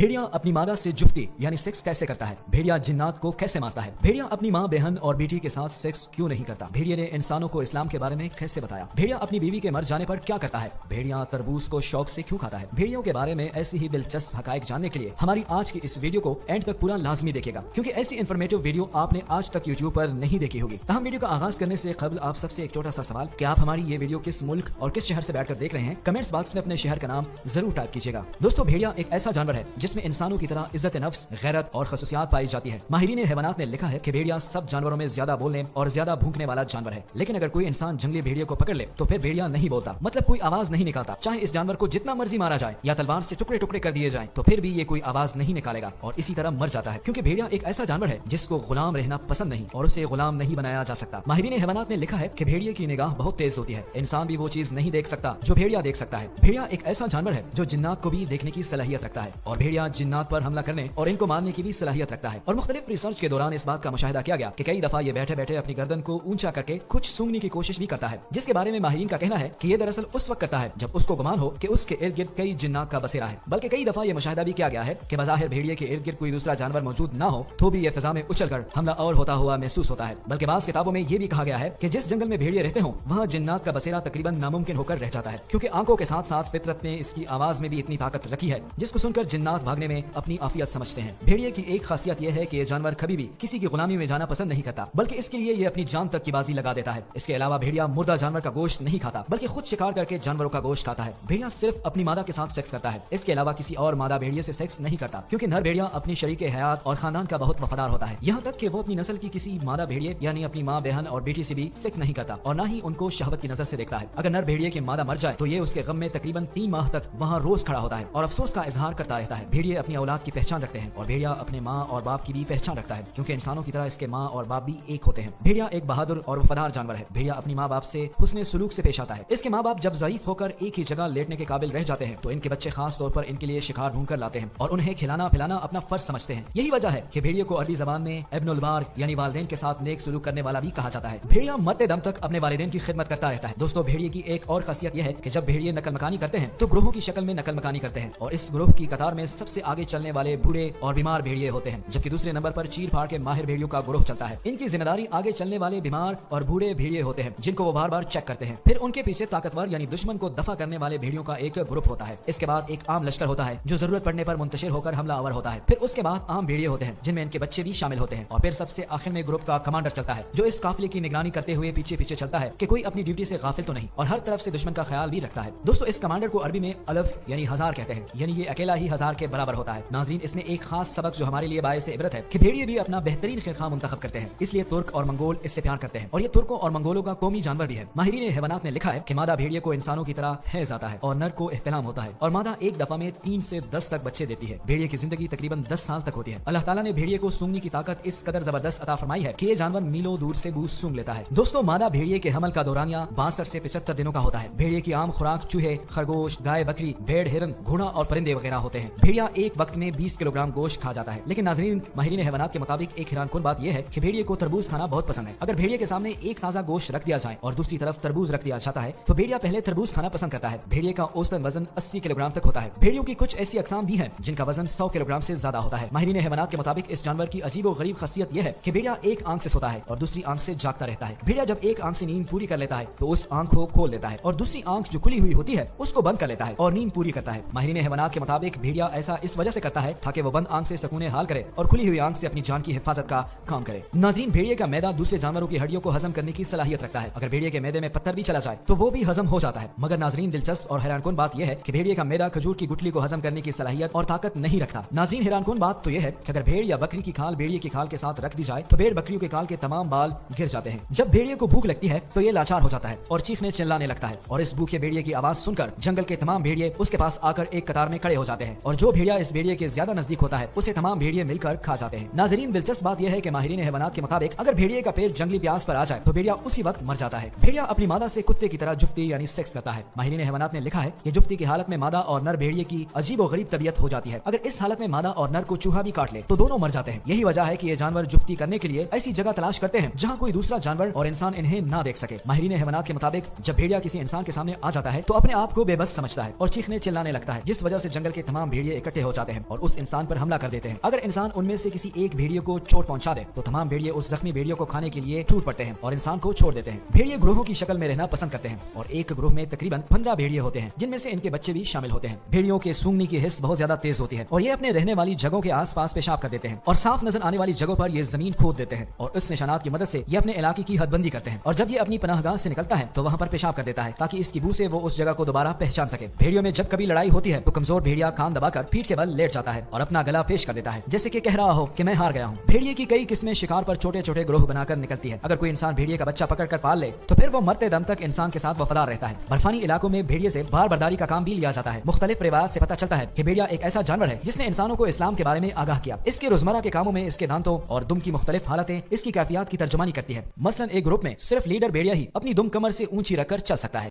भेड़िया अपनी मादा से जुफ्ती यानी सेक्स कैसे करता है? भेड़िया जिन्नात को कैसे मारता है? भेड़िया अपनी माँ, बहन और बेटी के साथ सेक्स क्यों नहीं करता? भेड़िया ने इंसानों को इस्लाम के बारे में कैसे बताया? भेड़िया अपनी बीवी के मर जाने पर क्या करता है? भेड़िया तरबूज को शौक से क्यों खाता है? भेड़ियों के बारे में ऐसी ही दिलचस्प हकायक जानने के लिए हमारी आज की इस वीडियो को एंड तक पूरा लाजमी देखेगा, क्योंकि ऐसी इन्फॉर्मेटिव वीडियो आपने आज तक यूट्यूब पर नहीं देखी होगी। हम वीडियो का आगाज करने से कबल आप सबसे एक छोटा सा सवाल कि आप हमारी ये वीडियो किस मुल्क और किस शहर से बैठकर देख रहे हैं? कमेंट्स बॉक्स में अपने शहर का नाम जरूर टाइप कीजिएगा। दोस्तों, भेड़िया एक ऐसा जानवर है जिसमें इंसानों की तरह इज्जत नफ्स, गैरत और खसूसियात पाई जाती है। माहिरीन हैवानात ने लिखा है कि भेड़िया सब जानवरों में ज्यादा बोलने और ज्यादा भूखने वाला जानवर है, लेकिन अगर कोई इंसान जंगली भेड़िया को पकड़ ले तो फिर भेड़िया नहीं बोलता, मतलब कोई आवाज नहीं निकालता। चाहे इस जानवर को जितना मर्जी मारा जाए या तलवार से टुकड़े टुकड़े कर दिए जाए तो फिर भी ये कोई आवाज नहीं निकालेगा और इसी तरह मर जाता है, क्योंकि भेड़िया एक ऐसा जानवर है जिसको गुलाम रहना पसंद नहीं और उसे गुलाम नहीं बनाया जा सकता। माहिरीन हैवानात ने लिखा है कि भेड़िए की निगाह बहुत तेज होती है, इंसान भी वो चीज नहीं देख सकता जो भेड़िया देख सकता है। भेड़िया एक ऐसा जानवर है जो जिन्नात को भी देखने की सलाहियत रखता है और भेड़िया जिन्नात पर हमला करने और इनको मारने की भी सलाहियत रखता है। और मुख्तलिफ रिसर्च के दौरान इस बात का मुशाहिदा किया गया कि कई दफा ये बैठे बैठे अपनी गर्दन को ऊंचा करके कुछ सूंघने की कोशिश भी करता है, जिसके बारे में माहिरीन का कहना है कि ये दरअसल उस वक्त करता है जब उसको गुमान हो कि उसके इर्द गिर्द कई जिन्नात का बसेरा है। बल्कि कई दफा ये मुशाहिदा भी किया गया है कि बज़ाहिर भेड़िए के इर्द गिर्द कोई दूसरा जानवर मौजूद ना हो तो भी ये फिजा में उछलकर हमला और होता हुआ महसूस होता है। बल्कि बाज़ किताबों में ये भी कहा गया है कि जिस जंगल में भेड़िए रहते हों वहाँ जिन्नात का बसेरा तकरीबन नामुमकिन होकर रह जाता है, क्योंकि आंखों के साथ साथ फितरत ने इसकी आवाज में भी इतनी ताकत रखी है जिसको सुनकर जिन्नात भागने में अपनी आफियत समझते हैं। भेड़िए की एक खासियत यह है कि यह जानवर कभी भी किसी की गुलामी में जाना पसंद नहीं करता, बल्कि इसके लिए ये अपनी जान तक की बाजी लगा देता है। इसके अलावा भेड़िया मुर्दा जानवर का गोश्त नहीं खाता, बल्कि खुद शिकार करके जानवरों का गोश्त खाता है। भेड़िया सिर्फ अपनी मादा के साथ सेक्स करता है, इसके अलावा किसी और मादा भेड़िए से सेक्स नहीं करता, क्योंकि नर भेड़िया अपनी शरीके हयात और खानदान का बहुत वफादार होता है। यहाँ तक कि वो अपनी नस्ल की किसी मादा भेड़िए यानी अपनी माँ, बहन और बेटी से भी सेक्स नहीं करता और न ही उनको शहवत की नजर से देखता है। अगर नर भेड़िए की मादा मर जाए तो ये उसके गम में तकरीबन 3 माह तक वहाँ रोज खड़ा होता है और अफसोस का इजहार करता रहता है। भेड़िए अपनी औलाद की पहचान रखते हैं और भेड़िया अपने माँ और बाप की भी पहचान रखता है, क्योंकि इंसानों की तरह इसके माँ और बाप भी एक होते हैं। भेड़िया एक बहादुर और वफादार जानवर है। भेड़िया अपनी माँ बाप से हुस्ने सुलूक से पेश आता है। इसके माँ बाप जब ज़ईफ होकर एक ही जगह लेटने के काबिल रह जाते हैं तो इनके बच्चे खास तौर पर इनके लिए शिकार ढूंढ कर लाते हैं और उन्हें खिलाना पिलाना अपना फर्ज समझते हैं। यही वजह है कि भेड़िए को अरबी ज़बान में इब्नुल बार यानी वालिदैन के साथ नेक सुलूक करने वाला भी कहा जाता है। भेड़िया मरते दम तक अपने वालिदैन की खिदमत करता रहता है। दोस्तों, भेड़िए की एक और खासियत यह है कि जब भेड़िए नकल मकानी करते हैं तो ग्रोहों की शक्ल में नकल मकानी करते हैं और इस ग्रोह की कतार में सबसे आगे चलने वाले बूढ़े और बीमार भेड़िए होते हैं, जबकि दूसरे नंबर पर चीर फाड़ के माहिर भेड़ियों का ग्रोह चलता है। इनकी जिम्मेदारी आगे चलने वाले बीमार और बूढ़े भेड़िए होते हैं, जिनको वो बार बार चेक करते हैं। फिर उनके पीछे ताकतवर यानी दुश्मन को दफा करने वाले भेड़ियों का एक ग्रुप होता है। इसके बाद एक आम लश्कर होता है जो जरूरत पड़ने पर मुंतशिर होकर हमलावर होता है। फिर उसके बाद आम भेड़िए होते हैं जिनमें इनके बच्चे भी शामिल होते हैं और फिर सबसे आखिर में ग्रुप का कमांडर चलता है जो इस काफिले की निगरानी करते हुए पीछे पीछे चलता है कि कोई अपनी ड्यूटी से गाफिल तो नहीं और हर तरफ से दुश्मन का ख्याल भी रखता है। दोस्तों, इस कमांडर को अरबी में अलफ यानी हजार कहते हैं, यानी ये अकेला ही हजार के बराबर होता है। नाज़रीन, इसमें एक खास सबक जो हमारे लिए बायस इबरत है कि भेड़िए भी अपना बेहतरीन खिलखा मुंतखब करते हैं, इसलिए तुर्क और मंगोल इससे प्यार करते हैं और ये तुर्कों और मंगोलों का कौमी जानवर भी है। माहिरीन हैवानात ने लिखा है कि मादा भेड़िए को इंसानों की तरह है जाता है और नर को एहतराम होता है और मादा एक दफा में 3 से 10 तक बच्चे देती है। भेड़िए की जिंदगी तकरीबन 10 साल तक होती है। अल्लाह ताला ने भेड़िए को सूंघने की ताकत इस कदर जबरदस्त अता फरमाई है कि ये जानवर मीलों दूर से बू सूंघ लेता है। दोस्तों, मादा भेड़िए के हमल का दौरानिया 62 से 75 दिनों का होता है। भेड़िए की आम खुराक चूहे, खरगोश, गाय, बकरी, भेड़, हिरन, घोड़ा और परिंदे वगैरह होते हैं। भेड़िया एक वक्त में 20 किलोग्राम गोश्त खा जाता है, लेकिन नाज़रीन, माहिरीन हैवानात के मुताबिक एक हैरानकुन बात यह है कि भेड़िए को तरबूज खाना बहुत पसंद है। अगर भेड़िए के सामने एक ताजा गोश्त रख दिया जाए और दूसरी तरफ तरबूज रख दिया जाता है तो भेड़िया पहले तरबूज खाना पसंद करता है। भेड़िए का औसतन वजन 80 किलोग्राम तक होता है। भेड़ियों की कुछ ऐसी अकसाम भी हैं जिनका वजन 100 किलोग्राम से ज्यादा होता है। माहिरीन हैवानात के मुताबिक इस जानवर की अजीब और गरीब खासियत यह है कि भेड़िया एक आंख से सोता है और दूसरी आंख से जागता रहता है। भेड़िया जब एक आंख से नींद पूरी कर लेता है तो उस आंख को खोल लेता है और दूसरी आंख जो खुली हुई होती है उसको बंद कर लेता है और नींद पूरी करता है। माहिरीन हैवानात के मुताबिक भेड़िया ऐसा इस वजह से करता है ताकि वो बंद आंख से सुकून हाल करे और खुली हुई आंख से अपनी जान की हिफाजत का काम करे। नाज़रीन, भेड़िए का मैदा दूसरे जानवरों की हड्डियों को हजम करने की सलाहियत रखता है। अगर भेड़िए के मैदे में पत्थर भी चला जाए तो वो भी हजम हो जाता है। मगर नाज़रीन, दिलचस्प और हैरानकुन बात यह है कि भेड़िए का मैदा खजूर की गुठली को हजम करने की सलाहियत और ताकत नहीं रखता। नाज़रीन, हैरानकुन बात तो यह है कि अगर भेड़ या बकरी की खाल भेड़िए की खाल के साथ रख दी जाए तो भेड़ बकरियों के खाल के तमाम बाल गिर जाते हैं। जब भेड़िए को भूख लगती है तो ये लाचार हो जाता है और चीखने चिल्लाने लगता है और इस भूखे भेड़िए की आवाज सुनकर जंगल के तमाम भेड़िए उसके पास आकर एक कतार में खड़े हो जाते हैं और जो भेड़िया इस भेड़िए के ज्यादा नजदीक होता है उसे तमाम भेड़िए मिलकर खा जाते हैं। नाज़रीन, दिलचस्प बात यह है कि माहिरीन हैवानात के मुताबिक अगर भेड़िए का पेट जंगली प्यास पर आ जाए तो भेड़िया उसी वक्त मर जाता है। भेड़िया अपनी मादा से कुत्ते की तरह जुफ्ती यानी सेक्स करता है। माहिरीन हैवानात ने लिखा है कि जुफ्ती की हालत में मादा और नर भेड़िए की अजीब और गरीब तबीयत हो जाती है। अगर इस हालत में मादा और नर को चूहा भी काट ले तो दोनों मर जाते हैं। यही वजह है कि ये जानवर जुफ्ती करने के लिए ऐसी जगह तलाश करते हैं जहाँ कोई दूसरा जानवर और इंसान इन्हें ना देख सके। माहिरीन हैवानात के मुताबिक जब भेड़िया किसी इंसान के सामने आ जाता है तो अपने आप को बेबस समझता है और चीखने चिल्लाने लगता है, जिस वजह से जंगल के तमाम भेड़िए इकट्ठे इकट्ठे हो जाते हैं और उस इंसान पर हमला कर देते हैं। अगर इंसान उनमें से किसी एक भेड़िए को चोट पहुंचा दे तो तमाम भेड़िए उस जख्मी भेड़िए को खाने के लिए टूट पड़ते हैं और इंसान को छोड़ देते हैं। भेड़िए ग्रोहों की शक्ल में रहना पसंद करते हैं और एक ग्रोह में तकरीबन 15 भेड़िए होते हैं, जिनमें से इनके बच्चे भी शामिल होते हैं। भेड़ियों के सूंघने की हिस्स बहुत ज्यादा तेज होती है और ये अपने रहने वाली जगहों के आसपास पेशाब कर देते हैं और साफ नजर आने वाली जगहों पर ये जमीन खोद देते हैं और उस निशानात की मदद से ये अपने इलाके की हदबंदी करते हैं और जब ये अपनी पनाहगाह से निकलता है तो वहाँ पर पेशाब कर देता है ताकि इसकी बू से वो उस जगह को दोबारा पहचान सके। भेड़ियों में जब कभी लड़ाई होती है तो कमजोर भेड़िया कान दबाकर पीठ के बल लेट जाता है और अपना गला पेश कर देता है, जैसे कि कह रहा हो कि मैं हार गया हूँ। भेड़िए की कई किस्में शिकार पर छोटे छोटे ग्रोह बनाकर निकलती है। अगर कोई इंसान भेड़िए का बच्चा पकड़ कर पाल ले तो फिर वो मरते दम तक इंसान के साथ वफादार रहता है। बर्फानी इलाकों में भेड़िए से बार बर्दारी का काम भी लिया जाता है। मुख्तलिफ रिवायत से पता चलता है कि भेड़िया एक ऐसा जानवर है जिसने इंसानों को इस्लाम के बारे में आगाह किया। इसके रोजमर्रा के कामों में इसके दांतों और दुम की मुख्तलिफ हालतें इसकी कैफियत की तर्जुमानी करती है। मसलन एक ग्रुप में सिर्फ लीडर भेड़िया ही अपनी दुम कमर से ऊंची रखकर चल सकता है।